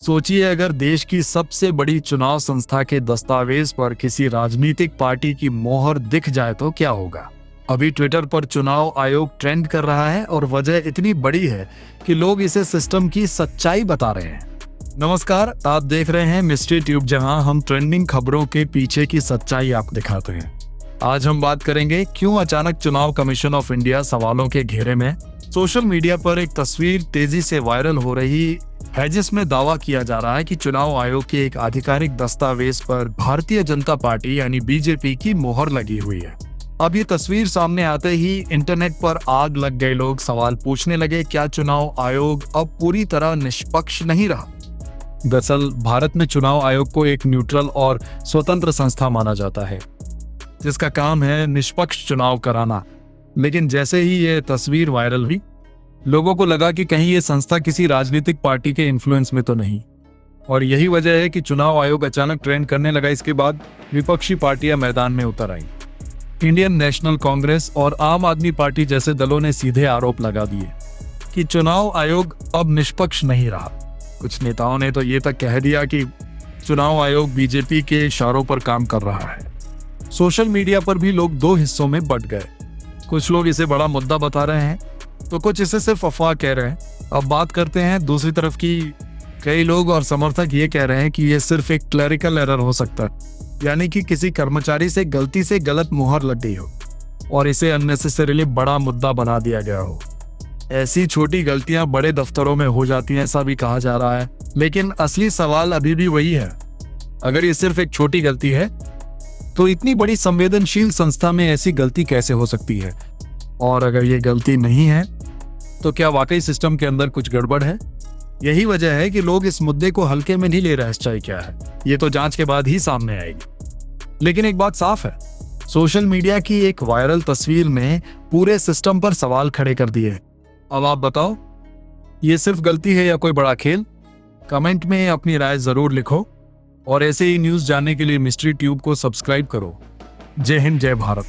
सोचिए अगर देश की सबसे बड़ी चुनाव संस्था के दस्तावेज पर किसी राजनीतिक पार्टी की मोहर दिख जाए तो क्या होगा। अभी ट्विटर पर चुनाव आयोग ट्रेंड कर रहा है और वजह इतनी बड़ी है कि लोग इसे सिस्टम की सच्चाई बता रहे हैं। नमस्कार, आप देख रहे हैं मिस्ट्री ट्यूब, जहां हम ट्रेंडिंग खबरों के पीछे की सच्चाई आपको दिखाते हैं। आज हम बात करेंगे क्यों अचानक चुनाव कमीशन ऑफ इंडिया सवालों के घेरे में। सोशल मीडिया पर एक तस्वीर तेजी से वायरल हो रही है जिसमें दावा किया जा रहा है कि चुनाव आयोग के एक आधिकारिक दस्तावेज पर भारतीय जनता पार्टी यानी बीजेपी की मोहर लगी हुई है। अब ये तस्वीर सामने आते ही इंटरनेट पर आग लग गए। लोग सवाल पूछने लगे, क्या चुनाव आयोग अब पूरी तरह निष्पक्ष नहीं रहा। दरअसल भारत में चुनाव आयोग को एक न्यूट्रल और स्वतंत्र संस्था माना जाता है जिसका काम है निष्पक्ष चुनाव कराना। लेकिन जैसे ही ये तस्वीर वायरल हुई, लोगों को लगा कि कहीं ये संस्था किसी राजनीतिक पार्टी के इन्फ्लुएंस में तो नहीं, और यही वजह है कि चुनाव आयोग अचानक ट्रेंड करने लगा। इसके बाद विपक्षी पार्टियां मैदान में उतर आई। इंडियन नेशनल कांग्रेस और आम आदमी पार्टी जैसे दलों ने सीधे आरोप लगा दिए कि चुनाव आयोग अब निष्पक्ष नहीं रहा। कुछ नेताओं ने तो ये तक कह दिया कि चुनाव आयोग बीजेपी के इशारों पर काम कर रहा है। सोशल मीडिया पर भी लोग दो हिस्सों में बंट गए। कुछ लोग इसे बड़ा मुद्दा बता रहे हैं तो कुछ इसे सिर्फ अफवाह कह रहे हैं। अब बात करते हैं दूसरी तरफ की। कई लोग और समर्थक ये कह रहे हैं कि ये सिर्फ एक क्लरिकल एरर हो सकता है, यानी कि किसी कर्मचारी से गलती से गलत मुहर लग गई हो और इसे अननेसेसरीली बड़ा मुद्दा बना दिया गया हो। ऐसी छोटी गलतियां बड़े दफ्तरों में हो जाती हैं, ऐसा भी कहा जा रहा है। लेकिन असली सवाल अभी भी वही है, अगर ये सिर्फ एक छोटी गलती है तो इतनी बड़ी संवेदनशील संस्था में ऐसी गलती कैसे हो सकती है, और अगर ये गलती नहीं है तो क्या वाकई सिस्टम के अंदर कुछ गड़बड़ है। यही वजह है कि लोग इस मुद्दे को हल्के में नहीं ले रहे। सच्चाई क्या है ये तो जांच के बाद ही सामने आएगी। लेकिन एक बात साफ है, सोशल मीडिया की एक वायरल तस्वीर ने पूरे सिस्टम पर सवाल खड़े कर दिए। अब आप बताओ, ये सिर्फ गलती है या कोई बड़ा खेल? कमेंट में अपनी राय जरूर लिखो और ऐसे ही न्यूज़ जानने के लिए मिस्ट्री ट्यूब को सब्सक्राइब करो। जय हिंद, जय भारत।